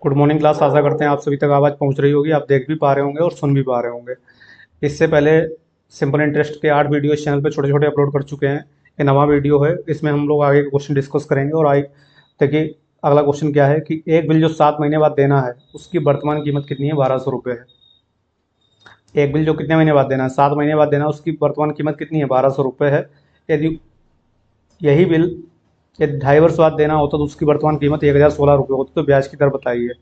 Good morning class. आशा करते हैं आप सभी तक आवाज़ पहुंच रही होगी, आप देख भी पा रहे होंगे और सुन भी पा रहे होंगे। इससे पहले सिंपल इंटरेस्ट के 8 वीडियो इस चैनल पे छोटे छोटे अपलोड कर चुके हैं। ये नवा वीडियो है, इसमें हम लोग आगे के क्वेश्चन डिस्कस करेंगे। और आगे देखिए, अगला क्वेश्चन क्या है कि एक बिल जो 7 महीने बाद देना है उसकी वर्तमान कीमत कितनी है? 1200 रुपये है। एक बिल जो कितने महीने बाद देना है? 7 महीने बाद देना है, उसकी वर्तमान कीमत कितनी है? 1200 रुपये है। यदि यही बिल यदि 2.5 वर्ष बाद देना होता तो उसकी वर्तमान कीमत 1016 रुपये होती। तो ब्याज की दर बताइए।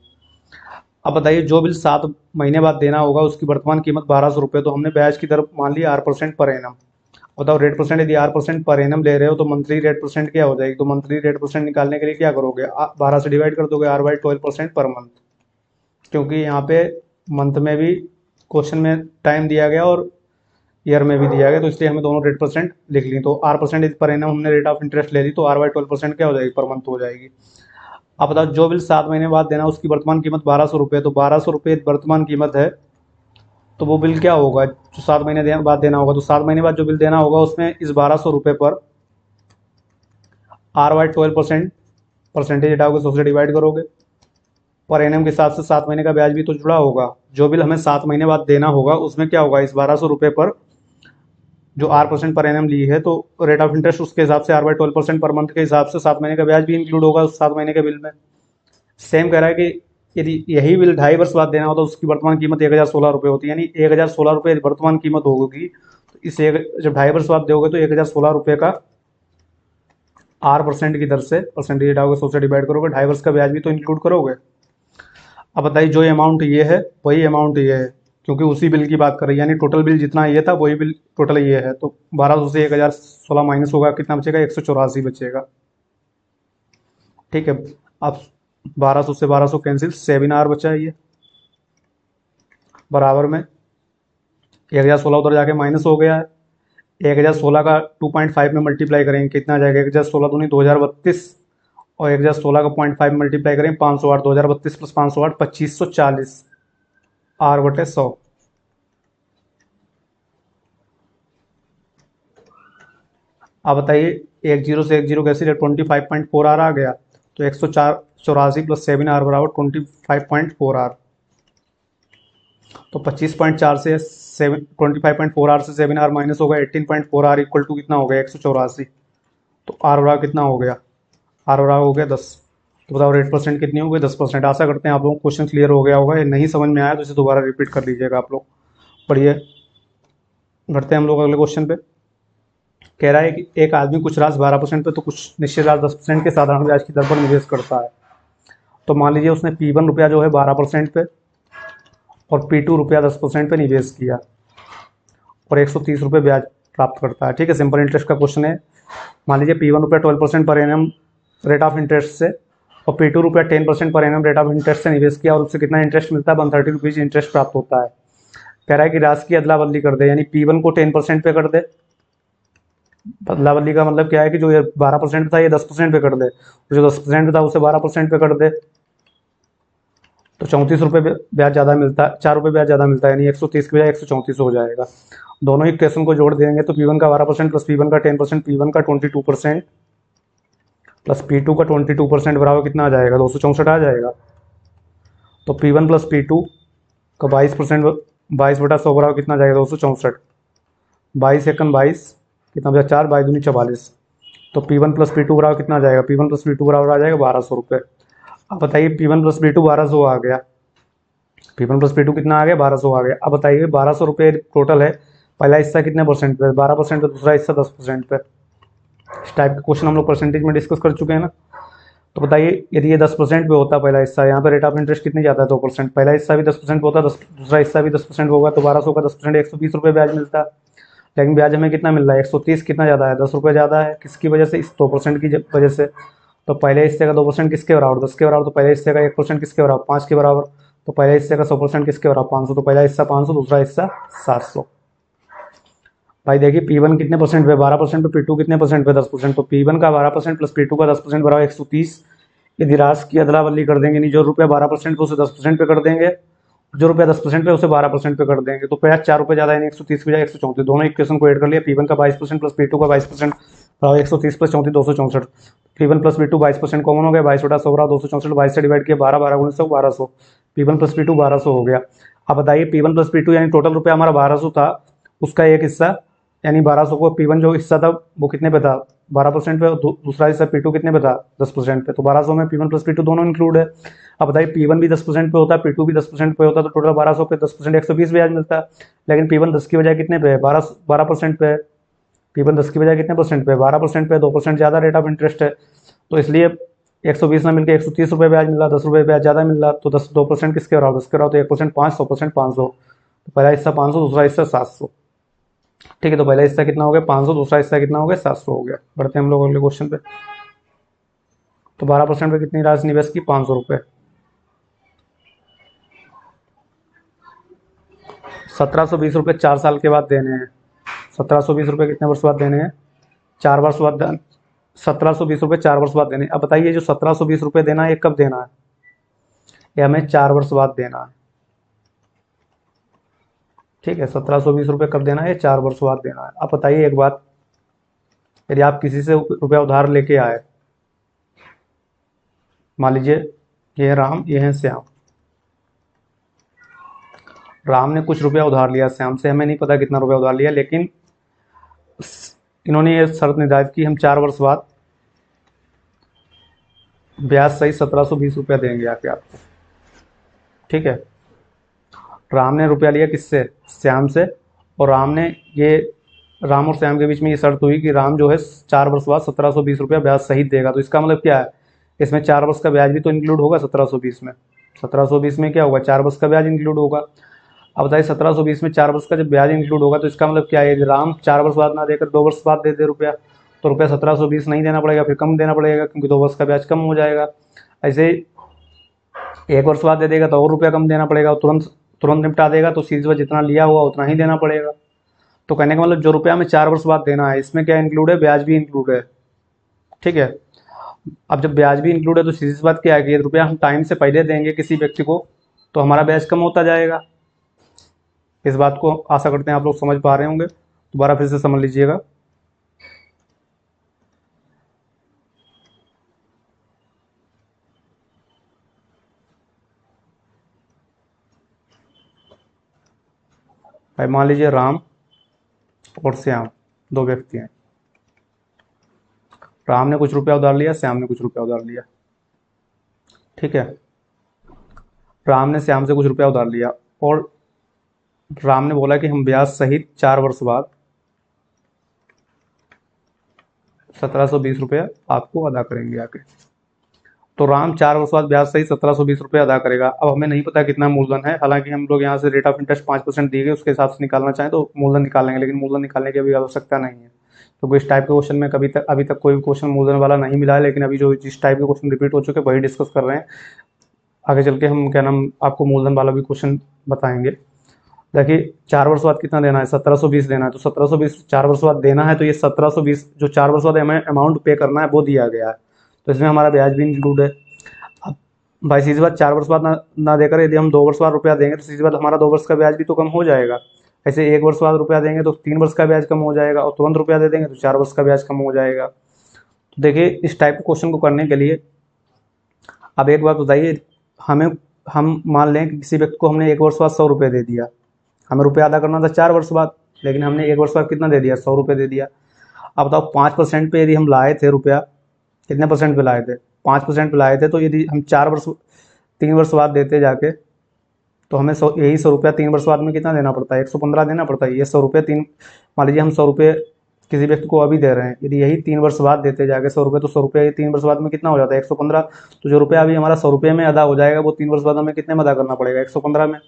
अब बताइए, जो बिल 7 महीने बाद देना होगा उसकी वर्तमान कीमत 1200 रुपये, तो हमने ब्याज की दर मान ली 8% पर एनम। बताओ रेट परसेंट, यदि 8% पर एनम ले रहे हो तो मंथली रेट परसेंट क्या हो जाएगी? तो मंथली रेट परसेंट निकालने के लिए क्या करोगे? 12 से डिवाइड कर दोगे, R/12% पर मंथ। क्योंकि यहाँ पे मंथ में भी क्वेश्चन में टाइम दिया गया और ईयर में भी दिया गया, तो इसलिए हमें दोनों रेट परसेंट लिख ली। तो R% पर एनम हमने रेट ऑफ इंटरेस्ट ले ली, तो R/12% क्या हो जाएगी? पर मंथ हो जाएगी। अब बताओ, जो बिल 7 महीने बाद देना उसकी वर्तमान कीमत 1200 रुपये, तो 1200 रुपये वर्तमान कीमत है, तो वो बिल क्या होगा जो 7 महीने बाद देना होगा? तो 7 महीने बाद जो बिल देना होगा उसमें इस 1200 रुपये पर R/12% परसेंटेज हटाओगे, 100 से डिवाइड करोगे। पर एनम के साथ से 7 महीने का ब्याज भी तो जुड़ा होगा। जो बिल हमें 7 महीने बाद देना होगा उसमें क्या होगा? इस 1200 रुपये पर जो R% पर एनम ली है, तो रेट ऑफ इंटरेस्ट उसके हिसाब से R/12% पर मंथ के हिसाब से 7 महीने का ब्याज भी इंक्लूड होगा उस 7 महीने के बिल में। सेम कह रहा है कि यदि यही बिल 2.5 वर्ष बाद देना हो तो उसकी वर्तमान कीमत 1016 रुपये होती है। यानी 1016 रुपये वर्तमान कीमत होगी। तो इस एक जब 2.5 वर्ष बाद दोगे तो 1016 रुपये का R% की दर से परसेंटेज हटाओगे, 100 से डिवाइड करोगे, 2.5 वर्ष का ब्याज भी तो इंक्लूड करोगे। अब बताइए, जो अमाउंट ये है वही अमाउंट ये है, क्योंकि उसी बिल की बात कर रही है। यानी टोटल बिल जितना ये था वही बिल टोटल ये है। तो 1200 से 1016 माइनस होगा, कितना बचेगा? 184 बचेगा। ठीक है। अब 1200 से 1200 कैंसिल, 7R बचा है ये, बराबर में 1016 उधर जाके माइनस हो गया है। 1016 का 2.5 में मल्टीप्लाई करेंगे, कितना आ जाएगा? 1016 दूनी 2032, और 1016 का 0.5 मल्टीप्लाई करेंगे 508। 2032 प्लस 508 2540 R/100। अब बताइए, एक जीरो से एक जीरो कैसे? 25.4R आ गया, तो 184 प्लस 7R बराबर 25.4R। तो 25.4 से 25.4R से 7R माइनस होगा, 18.4R इक्वल टू कितना हो गया? 184। तो R बराबर कितना हो गया? R बराबर हो गया 10। तो बताओ रेट परसेंट कितनी हो गई? 10%। आशा करते हैं आप लोगों को क्वेश्चन क्लियर हो गया होगा। ये नहीं समझ में आया तो इसे दोबारा रिपीट कर लीजिएगा आप लोग। पढ़िए, बढ़ते हैं हम लोग अगले क्वेश्चन पे। कह रहा है कि एक आदमी कुछ राशि 12% पे तो कुछ निश्चित राशि 10% के साधारण ब्याज की दर पर निवेश करता है। तो मान लीजिए उसने P1 रुपया जो है 12% पे और P2 रुपया 10% पे निवेश किया और 130 रुपये ब्याज प्राप्त करता है। ठीक है, सिंपल इंटरेस्ट का क्वेश्चन है। मान लीजिए P1 रुपया 12% per annum rate of interest से और P2 रुपया 10% per annum rate of interest से निवेश किया और उससे कितना इंटरेस्ट मिलता है? 130 रुपीज़ इंटरेस्ट प्राप्त होता है। कह रहा है कि राशि की अदला बदली कर दे, यानी P1 को 10% पे कर दे। अदला बदली का मतलब क्या है कि जो ये 12% था ये 10% पे कर दे, जो 10% था उसे 12% पे कर दे। तो 34 रुपये ब्याज ज़्यादा मिलता है, 4 रुपये ब्याज ज़्यादा मिलता है, यानी 130 की बजाय 134 हो जाएगा। दोनों ही इक्वेशन को जोड़ देंगे तो P1 का 12% प्लस P1 का 10%, P1 का 22% प्लस P2 का 22% बराबर कितना आ जाएगा? 264 आ जाएगा। तो P1 प्लस P2 का 22%, 22/100 बराबर कितना आ जाएगा? 264। 22 एकन 22, कितना बचा? 4, 22 दूनी 44। तो P1 प्लस P2 बराबर कितना आ जाएगा? P1 प्लस P2 बराबर आ जाएगा 1200 रुपये। अब बताइए, P1 प्लस P2 1200 आ गया। P1 प्लस P2 कितना आ गया? 1200 आ गया। अब बताइए 1200 रुपये टोटल है, पहला हिस्सा कितने परसेंट पे? 12% पे। दूसरा हिस्सा 10% पे। इस टाइप के क्वेश्चन हम लोग परसेंटेज में डिस्कस कर चुके हैं ना। तो बताइए, यदि ये 10% पे होता पहला हिस्सा, यहाँ पे रेट ऑफ इंटरेस्ट कितनी जाता है? 2%। पहला हिस्सा भी 10% पे होता, दूसरा हिस्सा भी 10% होगा, तो 1200 का 10% 120 रुपये ब्याज मिलता। लेकिन ब्याज हमें कितना मिल रहा है? 130। कितना ज़्यादा है? 10 रुपये ज़्यादा है। किसकी वजह से? इस 2% की वजह से। तो पहले हिस्से का 2% किसके बराबर? 10 के बराबर। तो पहले हिस्से का 1% किसके बराबर? 5 के बराबर। तो पहले हिस्से का 100% किसके बराबर? 500। तो पहला हिस्सा 500, दूसरा हिस्सा 700। भाई देखिए, P1 कितने परसेंट पे? 12% पे। P2 कितने परसेंट पे? 10%। तो P1 का 12% प्लस P2 का 10% बराबर 130। यदि राशि की अदला बदली कर देंगे, नहीं जो रुपया 12% पे उसे 10% पे कर देंगे, जो रुपया 10% पे उसे 12% पे कर देंगे, तो ब्याज 4 रुपये ज़्यादा, यानी 130 की बजाय 134। दोनों इक्वेशन को ऐड कर लिया। P1 का 22% प्लस P2 का 22% बराबर 130 plus 34 264। P1 plus P2 22% common हो गया, 22/100 264 22 से डिवाइड किया 12 12 गुणित 100 1200। P1 प्लस P2 1200 हो गया। अब बताइए P1 प्लस P2 यानी टोटल रुपया हमारा 1200 था, उसका एक हिस्सा यानी 1200 को P1 जो हिस्सा था वो कितने पे था 12% पे, और दूसरा हिस्सा P2 कितने पे था 10% पे, तो 1200 में P1 प्लस P2 दोनों इंक्लूड है। अब बताइए P1 भी 10% पे होता है, P2 भी 10% पे होता है, तो टोटल 1200 पे 10% 120 ब्याज मिलता है। लेकिन P1 10 की बजाय कितने पे है 12% पे है। P1 10 की बजाय कितने परसेंट पे 12% पे, 2% ज़्यादा रेट ऑफ इंटरेस्ट है, तो इसलिए 120 ना मिलकर 130 रुपये ब्याज मिल रहा, 10 रुपये ब्याज ज़्यादा मिल रहा, तो 2% किसके रहा 10 के रहा, तो 1% 5, 100% 500। तो पहला हिस्सा 500, दूसरा हिस्सा 700। ठीक है, तो पहला हिस्सा कितना हो गया 500, दूसरा हिस्सा कितना हो गया 700 हो गया। बढ़ते हैं हम लोग अगले क्वेश्चन पे। तो 12% पे कितनी राशि निवेश की 500 रुपये। 1720 रुपये 4 साल के बाद देने हैं। 1720 रुपये कितने वर्ष बाद देने हैं 4 वर्ष बाद। 1720 रुपये 4 वर्ष बाद देने हैं। अब बताइए जो 1720 रुपये देना है ये कब देना है, ये हमें 4 वर्ष बाद देना है। ठीक है, 1720 रुपये कब देना है 4 वर्ष बाद देना है। अब बताइए एक बात, यदि आप किसी से रुपया उधार लेके आए, मान लीजिए ये है राम, ये है श्याम। राम ने कुछ रुपया उधार लिया श्याम से, हमें नहीं पता कितना रुपया उधार लिया, लेकिन इन्होंने ये शर्त निर्धारित की हम 4 वर्ष बाद ब्याज सहित 1720 रुपया देंगे आके आपको। ठीक है, राम ने रुपया लिया किससे श्याम से, और राम और श्याम के बीच में ये शर्त हुई कि राम जो है 4 वर्ष बाद 1720 रुपया ब्याज सहित देगा। तो इसका मतलब क्या है, इसमें 4 वर्ष का ब्याज भी तो इंक्लूड होगा 1720 में। 1720 में क्या होगा 4 वर्ष का ब्याज इंक्लूड होगा। अब बताइए 1720 में 4 वर्ष का जब ब्याज इंक्लूड होगा तो इसका मतलब क्या है, राम 4 वर्ष बाद ना देकर 2 वर्ष बाद दे दे रुपया, तो रुपया 1720 नहीं देना पड़ेगा, फिर कम देना पड़ेगा क्योंकि 2 वर्ष का ब्याज कम हो जाएगा। ऐसे 1 वर्ष बाद दे देगा तो और रुपया कम देना पड़ेगा, और तुरंत तुरंत निपटा देगा तो सीधे जितना लिया हुआ उतना ही देना पड़ेगा। तो कहने का मतलब जो रुपया हमें 4 वर्ष बाद देना है इसमें क्या इंक्लूड है, ब्याज भी इंक्लूड है। ठीक है, अब जब ब्याज भी इंक्लूड है तो सीधी सी बात क्या है कि ये रुपया हम टाइम से पहले देंगे किसी व्यक्ति को तो हमारा ब्याज कम होता जाएगा। इस बात को आशा करते हैं आप लोग समझ पा रहे होंगे, दोबारा फिर से समझ लीजिएगा। भाई मान लीजिए राम और श्याम 2 व्यक्ति हैं। राम ने कुछ रुपया उधार लिया, श्याम ने कुछ रुपया उधार लिया। ठीक है, राम ने श्याम से कुछ रुपया उधार लिया और राम ने बोला कि हम ब्याज सहित 4 वर्ष बाद 1720 रुपया आपको अदा करेंगे आके। तो राम 4 वर्ष बाद ब्याज सहित 1720 रुपये अदा करेगा। अब हमें नहीं पता कितना मूलधन है, हालांकि हम लोग यहाँ से रेट ऑफ इंटरेस्ट 5% दी गई उसके हिसाब से निकालना चाहें तो मूलधन निकाल लेंगे, लेकिन मूलधन निकालने की अभी आवश्यकता नहीं है क्योंकि इस टाइप के क्वेश्चन में अभी तक कोई भी क्वेश्चन मूलधन वाला नहीं मिला है। लेकिन अभी जो जिस टाइप के क्वेश्चन रिपीट हो चुके हैं वही डिस्कस कर रहे हैं, आगे चल के हम क्या नाम आपको मूलधन वाला भी क्वेश्चन बताएंगे। देखिए 4 वर्ष बाद कितना देना है 1720 देना है, तो 1720 4 वर्ष बाद देना है, तो ये 1720 जो 4 वर्ष बाद हमें अमाउंट पे करना है वो दिया गया है, तो इसमें हमारा ब्याज भी इंक्लूड है। अब भाई सीधी बात 4 वर्ष बाद ना देकर यदि हम 2 वर्ष बाद रुपया देंगे तो सीधी बात हमारा 2 वर्ष का ब्याज भी तो कम हो जाएगा। ऐसे 1 वर्ष बाद रुपया देंगे तो 3 वर्ष का ब्याज कम हो जाएगा, और तुरंत रुपया दे देंगे तो 4 वर्ष का ब्याज कम हो जाएगा। तो देखिए इस टाइप के क्वेश्चन को करने के लिए अब एक बात बताइए, हम मान लें कि किसी व्यक्ति को हमने 1 वर्ष बाद 100 रुपये दे दिया, हमें रुपया अदा करना था 4 वर्ष बाद, लेकिन हमने 1 वर्ष बाद कितना दे दिया 100 रुपये दे दिया। अब बताओ 5% पे यदि हम लाए थे रुपया, कितने परसेंट पे लाए थे 5% पे लाए थे, तो यदि हम 3 वर्ष बाद देते जाके तो हमें 100 रुपया 3 वर्ष बाद में कितना देना पड़ता है 115 देना पड़ता है। ये 100 रुपये मान लीजिए हम 100 रुपये किसी व्यक्ति को अभी दे रहे हैं, यदि यही 3 वर्ष बाद देते जाके 100 रुपये, तो 100 रुपये 3 वर्ष बाद में कितना हो जाता है 115। तो जो रुपया अभी हमारा 100 रुपये में अदा हो जाएगा वो 3 वर्ष बाद हमें कितने में अदा करना पड़ेगा 115 में।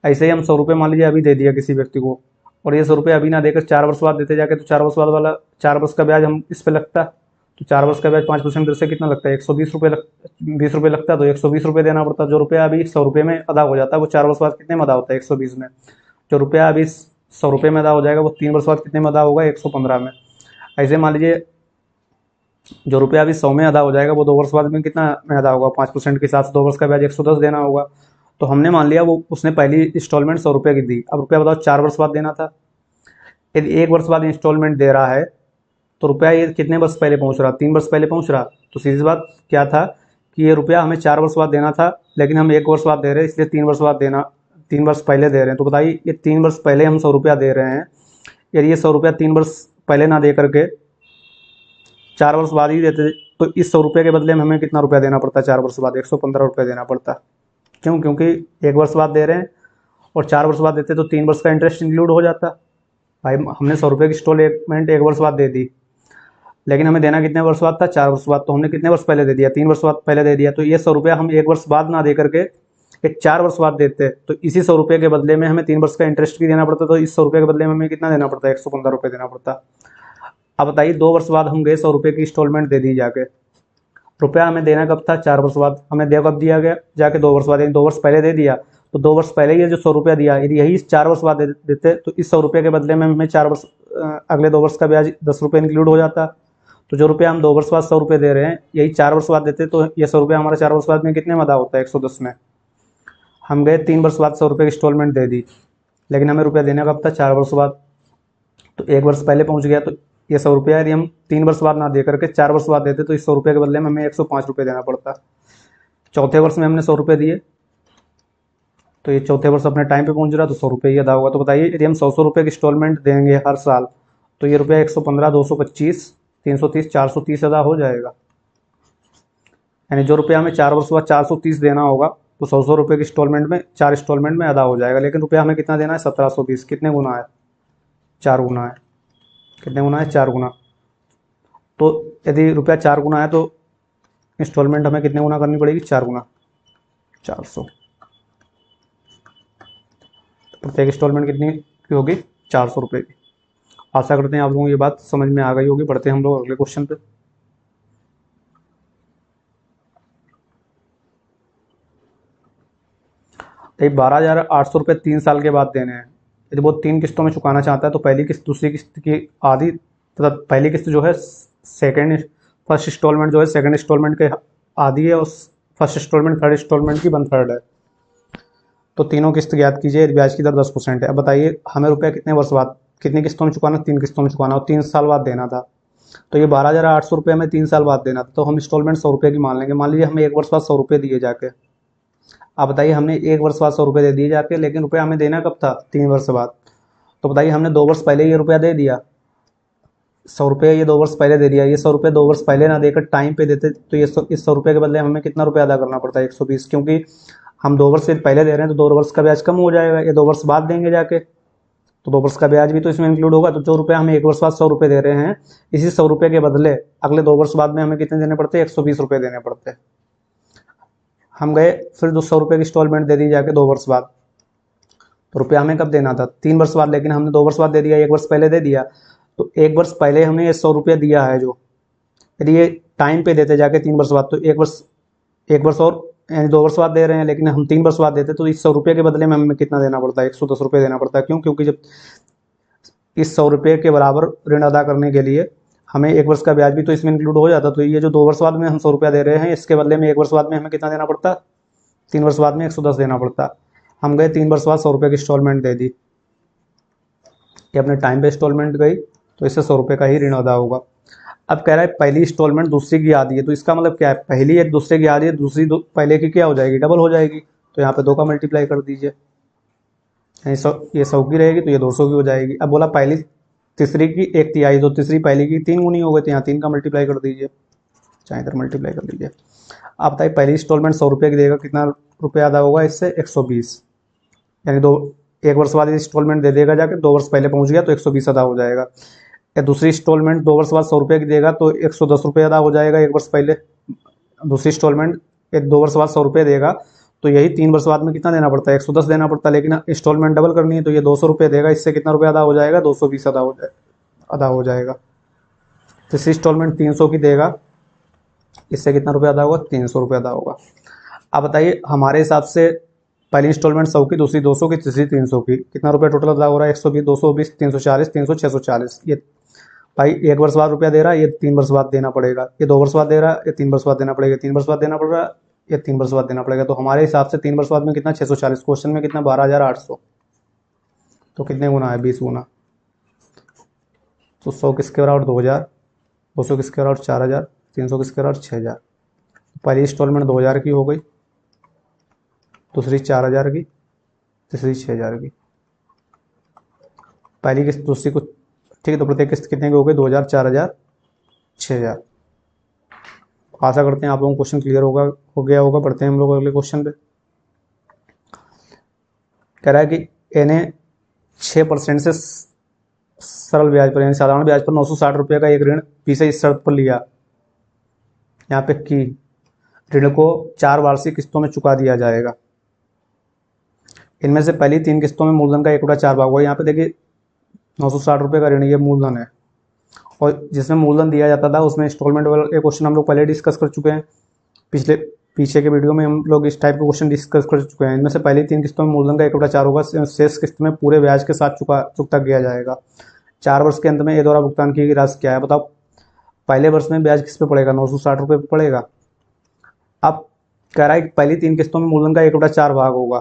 ऐसे ही हम 100 रुपये मान लीजिए अभी दे दिया किसी व्यक्ति को, और ये 100 रुपये अभी ना देकर 4 वर्ष बाद देते जाके, तो 4 वर्ष बाद वाला 4 वर्ष का ब्याज हम इस पर लगता, तो 4 वर्ष का ब्याज 5% से कितना लगता है 120 रुपये 20 रुपये लगता है, तो 120 रुपये देना पड़ता है। जो रुपया अभी 100 रुपये में अदा हो जाता है वो 4 वर्ष बाद कितने में अदा होता है 120 में। जो रुपया अभी 100 रुपये में अदा हो जाएगा वो 3 वर्ष बाद कितने में अदा होगा 115 में। ऐसे मान लीजिए जो रुपया अभी 100 में अदा हो जाएगा वो 2 वर्ष बाद में कितना में अदा होगा 5% के हिसाब से 2 वर्ष का ब्याज 110 देना होगा। तो हमने मान लिया वो उसने पहली इंस्टॉलमेंट 100 रुपये की दी, अब रुपया बताओ 4 वर्ष बाद देना था। यदि 1 वर्ष बाद इंस्टॉलमेंट दे रहा है तो रुपया ये कितने वर्ष पहले पहुंच रहा, 3 वर्ष पहले पहुंच रहा। तो सीधी सी बात क्या था कि ये रुपया हमें 4 वर्ष बाद देना था, लेकिन हम 1 वर्ष बाद दे रहे हैं, इसलिए 3 वर्ष बाद देना, 3 वर्ष पहले दे रहे हैं। तो बताइए ये 3 वर्ष पहले हम 100 रुपया दे रहे हैं, यदि ये 100 रुपया 3 वर्ष पहले ना दे करके 4 वर्ष बाद ही देते तो इस 100 रुपये के बदले में हमें कितना रुपया देना पड़ता, 4 वर्ष बाद 115 रुपये देना पड़ता। क्यों? क्योंकि 1 वर्ष बाद दे रहे हैं और 4 वर्ष बाद देते तो 3 वर्ष का इंटरेस्ट इंक्लूड हो जाता। भाई हमने 100 रुपये की इंस्टॉलमेंट 1 वर्ष बाद दे दी, लेकिन हमें देना कितने वर्ष बाद था, 4 वर्ष बाद। तो हमने कितने वर्ष पहले दे दिया, 3 वर्ष बाद पहले दे दिया। तो ये 100 रुपया हम 1 वर्ष बाद ना दे करके एक 4 वर्ष बाद देते, तो इसी 100 रुपये के बदले में हमें 3 वर्ष का इंटरेस्ट भी देना पड़ता। तो इस 100 रुपये के बदले में हमें कितना देना पड़ता है, 115 रुपये देना पड़ता। अब बताइए 2 वर्ष बाद हम गए 100 रुपये की इंस्टॉलमेंट दे दी जाके, रुपया हमें देना कब था, 4 वर्ष बाद। हमें दे कब दिया गया, जाके 2 वर्ष बाद, यानी 2 वर्ष पहले दे दिया। तो 2 वर्ष पहले ये जो 100 रुपया दिया, यदि यही 4 वर्ष बाद देते तो इस 100 रुपये के बदले में हमें 4 वर्ष अगले 2 वर्ष का ब्याज 10 रुपये इंक्लूड हो जाता। तो जो रुपया हम 2 वर्ष बाद 100 रुपये दे रहे हैं, यही 4 वर्ष बाद देते तो ये 100 रुपया हमारा 4 वर्ष बाद में कितने में अदा होता है, 110 में। हम गए 3 वर्ष बाद 100 रुपये की इंस्टॉलमेंट दे दी, लेकिन हमें रुपया देना कब था, 4 वर्ष बाद। तो 1 वर्ष पहले पहुंच गया, तो ये 100 रुपया यदि हम 3 वर्ष बाद ना दे करके 4 वर्ष बाद देते तो इस 100 रुपये के बदले में हमें 105 रुपये देना पड़ता। चौथे वर्ष में हमने 100 रुपये दिए, तो ये चौथे वर्ष अपने टाइम पे पहुंच रहा, तो 100 रुपये ही अदा होगा। तो बताइए यदि हम 100 रुपये की इंस्टॉलमेंट देंगे हर साल, तो ये रुपया 115, 225, 330, 430 अदा हो जाएगा। यानी जो रुपया हमें 4 वर्ष बाद 430 देना होगा, तो 100 रुपये की इंस्टॉलमेंट में 4 इंस्टॉलमेंट में अदा हो जाएगा। लेकिन रुपया हमें कितना देना है, 1720। कितने गुना है, 4 गुना है। कितने गुना है, 4 गुना। तो यदि रुपया 4 गुना है तो इंस्टॉलमेंट हमें कितने गुना करनी पड़ेगी, 4 गुना, 400। प्रत्येक इंस्टॉलमेंट कितनी की होगी, 400 रुपये की। आशा करते हैं आप लोगों को ये बात समझ में आ गई होगी। बढ़ते हैं हम लोग अगले क्वेश्चन पे। तो 12,800 रुपये 3 साल के बाद देने हैं। यदि वो 3 किस्तों में चुकाना चाहता है तो पहली किस्त, दूसरी किस्त की आधी तथा पहली किस्त जो है फर्स्ट इंस्टॉलमेंट जो है सेकंड इंस्टॉलमेंट के आधी है, और फर्स्ट इंस्टॉलमेंट थर्ड इंस्टॉलमेंट की 1/3 है। तो तीनों किस्त ज्ञात कीजिए, ब्याज की दर 10% है। अब बताइए हमें रुपया कितने वर्ष बाद, कितनी किस्तों में चुकाना, 3 किस्तों में चुकाना और 3 साल बाद देना था। तो ये 12,800 रुपये हमें 3 साल बाद देना था। तो हम इंस्टॉलमेंट 100 रुपये की मान लेंगे। मान लीजिए हमें 1 वर्ष बाद 100 रुपये दिए जाके। अब बताइए हमने 1 वर्ष बाद 100 रुपये दे दिए जाके, लेकिन रुपया हमें देना कब था, 3 वर्ष बाद। तो बताइए हमने 2 वर्ष पहले ये रुपया दे दिया, 100 रुपये ये 2 वर्ष पहले दे दिया। ये 100 रुपये 2 वर्ष पहले ना देकर टाइम पे देते तो ये इस 100 रुपये के बदले हमें कितना रुपया अदा करना पड़ता है, 120। क्योंकि हम 2 वर्ष से पहले दे रहे हैं तो 2 वर्ष का ब्याज कम हो जाएगा। ये 2 वर्ष बाद देंगे जाके, तो 2 वर्ष का ब्याज भी तो इसमें इंक्लूड होगा। तो जो रुपया हमें 1 वर्ष बाद 100 रुपये दे रहे हैं, इसी 100 रुपये के बदले अगले 2 वर्ष बाद में हमें कितने देने पड़ते हैं, 120 रुपये देने पड़ते हैं। हम गए फिर 200 रुपये की इंस्टॉलमेंट दे दी जाके 2 वर्ष बाद। तो रुपया हमें कब देना था, 3 वर्ष बाद, लेकिन हमने 2 वर्ष बाद दे दिया, 1 वर्ष पहले दे दिया। तो 1 वर्ष पहले हमने ये 100 रुपये दिया है जो, यदि ये टाइम पे देते जाके 3 वर्ष बाद, तो 1 वर्ष और यानी 2 वर्ष बाद दे रहे हैं, लेकिन हम 3 वर्ष बाद देते तो इस 100 रुपये के बदले में हमें कितना देना पड़ता है, 110 रुपये देना पड़ता है। क्यों? क्योंकि जब इस 100 रुपये के बराबर ऋण अदा करने के लिए हमें 1 वर्ष का ब्याज भी तो इसमें इंक्लूड हो जाता। तो ये जो 2 वर्ष बाद में हम 100 रुपया दे रहे हैं, इसके बदले में 1 वर्ष बाद में हमें कितना देना पड़ता, 3 वर्ष बाद में 110 देना पड़ता। हम गए 3 वर्ष बाद 100 रुपये की इंस्टॉलमेंट दे दी, ये अपने टाइम पे इंस्टॉलमेंट गई, तो इससे 100 रुपये का ही ऋण अदा होगा। अब कह रहा है पहली इंस्टॉलमेंट दूसरी की आधी है, तो इसका मतलब क्या है, पहली एक दूसरे की आधी है, दूसरी पहले की क्या हो जाएगी, डबल हो जाएगी। तो यहाँ पे 2 का मल्टीप्लाई कर दीजिए, ये 100 की रहेगी तो ये 200 की हो जाएगी। अब बोला पहली तीसरी की 1/3, तो तीसरी पहली की 3 गुनी हो गई, तो यहाँ 3 का मल्टीप्लाई कर दीजिए, चाहे इधर मल्टीप्लाई कर लीजिए। आप बताइए पहली इंस्टॉलमेंट 100 रुपये की देगा, कितना रुपया अदा होगा इससे, 120। यानी 1 वर्ष बाद इंस्टॉलमेंट दे देगा जाके, 2 वर्ष पहले पहुंच गया तो 120 अदा हो जाएगा। या दूसरी इंस्टॉलमेंट 2 वर्ष बाद 100 रुपये की देगा तो 110 रुपये अदा हो जाएगा 1 वर्ष पहले। दूसरी इंस्टॉलमेंट 2 वर्ष बाद 100 रुपये देगा तो यही 3 वर्ष बाद में कितना देना पड़ता है, 110 देना पड़ता है। लेकिन इंस्टॉलमेंट डबल करनी है तो ये 200 रुपये देगा, इससे कितना रुपया अदा हो जाएगा, 220 अदा हो जाएगा। तीसरी इंस्टॉलमेंट 300 की देगा, इससे कितना रुपया अदा होगा, 300 रुपये अदा होगा। अब बताइए हमारे हिसाब से पहली इंस्टॉलमेंट 100 की, दूसरी 200 की, तीसरी 300 की, कितना रुपया टोटल अदा हो रहा है, 120, 220, 340, 300, 640। ये भाई 1 वर्ष बाद रुपया दे रहा है, ये 3 वर्ष बाद देना पड़ेगा। ये 2 वर्ष बाद दे रहा है, ये 3 वर्ष बाद देना पड़ेगा, 3 वर्ष बाद देना पड़ रहा है, ये 3 वर्ष बाद देना पड़ेगा। तो हमारे हिसाब से 3 वर्ष बाद में कितना, 640। क्वेश्चन में कितना, 12,800। तो कितने गुना है, 20 गुना। तो 100 किसके बराबर, 2000। 200 की स्क्वायर और 4000, 300 की स्क्वायर और 6000। पहली इंस्टॉलमेंट 2000 की हो गई, दूसरी 4000 की, तीसरी 6000 की। पहली किस्त दूसरी को ठीक है, तो प्रत्येक किस्त कितने की हो गई? 2000, 4000, 6000। आशा करते हैं आप लोगों को क्वेश्चन क्लियर हो गया होगा। बढ़ते हैं हम लोग अगले क्वेश्चन पे। कह रहा है कि इन्हें 6% से सरल ब्याज पर यानी साधारण ब्याज पर 960 रुपये का एक ऋण पी से इस शर्त पर लिया, यहाँ पे कि ऋण को 4 वार्षिक किस्तों में चुका दिया जाएगा। इनमें से पहली 3 किस्तों में मूलधन का 1/4 भाग होगा। यहाँ पे देखिए 960 रुपये का ऋण, ये मूलधन है, और जिसमें मूलधन दिया जाता था उसमें इंस्टॉलमेंट वाला ये क्वेश्चन हम लोग पहले डिस्कस कर चुके हैं। पीछे के वीडियो में हम लोग इस टाइप के क्वेश्चन डिस्कस कर चुके हैं। इनमें से पहली 3 किस्तों में मूलधन का 1/4 होगा, शेष किस्त में पूरे ब्याज के साथ चुकता किया जाएगा। 4 वर्ष के अंत में ए द्वारा भुगतान की गई राशि क्या है? बताओ। पहले वर्ष में ब्याज किस पे पड़ेगा? 960 रुपये पे पड़ेगा। अब कह रहा है कि पहली 3 किस्तों में मूलधन का 1/4 भाग होगा,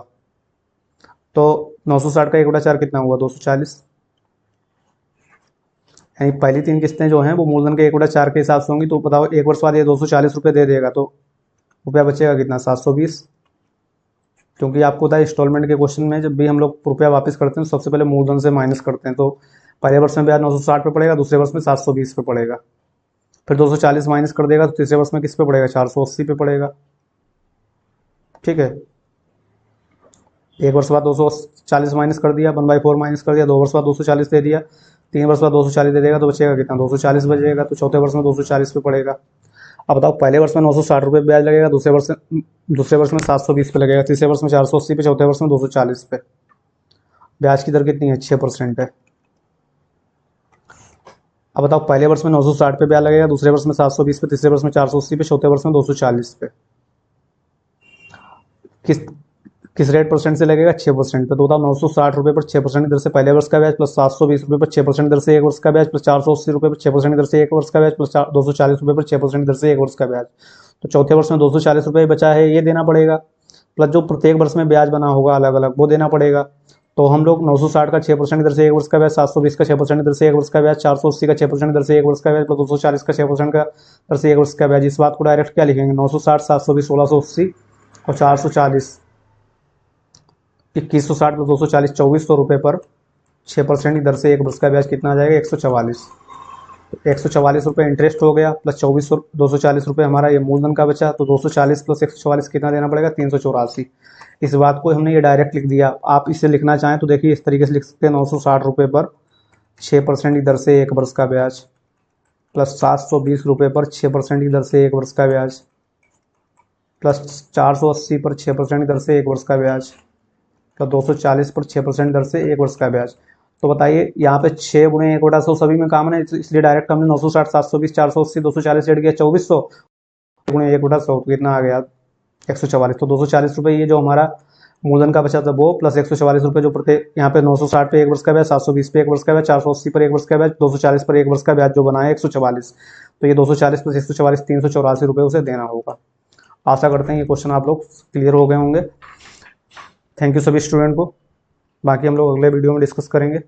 तो 960 का 1/4 कितना हुआ? 240। यानी पहली 3 किस्तें जो हैं वो मूलधन के 1/4 के हिसाब से होंगी। तो बताओ, एक वर्ष बाद ये 240 रुपये दे देगा, तो रुपया बचेगा कितना? 720। क्योंकि आपको पता है इंस्टॉलमेंट के क्वेश्चन में जब भी हम लोग रुपया वापस करते हैं सबसे पहले मूलधन से माइनस करते हैं। तो पहले वर्ष में ब्याज 960 पे पड़ेगा, दूसरे वर्ष में 720 पे पड़ेगा, फिर 240 माइनस कर देगा तो तीसरे वर्ष में किस पे पड़ेगा? 480 पे पड़ेगा। ठीक है, एक वर्ष बाद 240 माइनस कर दिया, 1/4 माइनस कर दिया, 2 वर्ष बाद 240 दे दिया, 3 वर्ष बाद 240 दे देगा, तो बचेगा कितना? 240 बचेगा। तो चौथे वर्ष में 240 पे पड़ेगा। अब बताओ, पहले वर्ष में 960 रुपये ब्याज लगेगा, दूसरे वर्ष में 720 पे लगेगा, तीसरे वर्ष में 480 पे, चौथे वर्ष में 240 पे। ब्याज की दर कितनी है? 6% है। अब बताओ, पहले वर्ष में 960 पे ब्याज लगेगा, दूसरे वर्ष में 720 पे, तीसरे वर्ष में 480 पे, चौथे वर्ष में 240 पे। किस रेट परसेंट से लगेगा? 6% पे। तो बताओ, 960 रुपये पर 6% दर से पहले वर्ष का ब्याज, प्लस 720 रुपये पर 6% दर से एक वर्ष का ब्याज, प्लस 480 रुपये पर 6% दर से एक वर्ष का ब्याज, प्लस 240 रुपये पर 6% दर से एक वर्ष का ब्याज। तो चौथे वर्ष में 240 रुपये बचा है, ये देना पड़ेगा, प्लस जो प्रत्येक वर्ष में ब्याज बना होगा अलग अलग वो देना पड़ेगा। तो हम लोग 960 का 6% दर से एक वर्ष का ब्याज, 720 का 6% दर से एक वर्ष का ब्याज, 480 का 6% दर से एक वर्ष का ब्याज, प्लस 240 का 6% का दर से एक वर्ष का ब्याज। इस बात को डायरेक्ट क्या लिखेंगे? 960, 720, 1680 और 440, 2160 प्लस 240, 2400 रुपये पर 6% की दर से एक वर्ष का ब्याज कितना आ जाएगा? 144। 144 रुपये इंटरेस्ट हो गया, प्लस 240 रुपये हमारा ये मूलधन का बचा। तो 240 प्लस 144 कितना देना पड़ेगा? 384। इस बात को हमने ये डायरेक्ट लिख दिया। आप इसे लिखना चाहें तो देखिए इस तरीके से लिख सकते हैं, 960 रुपये पर 6% की दर से एक वर्ष का ब्याज, प्लस 720 रुपये पर 6% की दर से एक वर्ष का ब्याज, प्लस 480 पर 6% की दर से एक वर्ष का ब्याज, तो 240 पर 6% दर से एक वर्ष का ब्याज। तो बताइए, यहाँ पे 6 गुणे 1/100 सभी में कॉमन है, इसलिए डायरेक्ट हमने 960, 720, 480, 240 ऐड किया, 2400 गुणे 1/100 तो कितना आ गया? 144। तो 240 रुपये ये जो हमारा मूलधन का बचा था वो, प्लस 144 रुपये जो प्रत्येक यहाँ पे 960 पे एक वर्ष का ब्याज, 720 पे एक वर्ष का ब्याज, 480 पर एक वर्ष का ब्याज, 240 पर एक वर्ष का ब्याज जो बना है 144। तो ये 240 प्लस 144, 384 रुपये उसे देना होगा। आशा करते हैं ये क्वेश्चन आप लोग क्लियर हो गए होंगे। थैंक यू सभी स्टूडेंट को। बाकी हम लोग अगले वीडियो में डिस्कस करेंगे।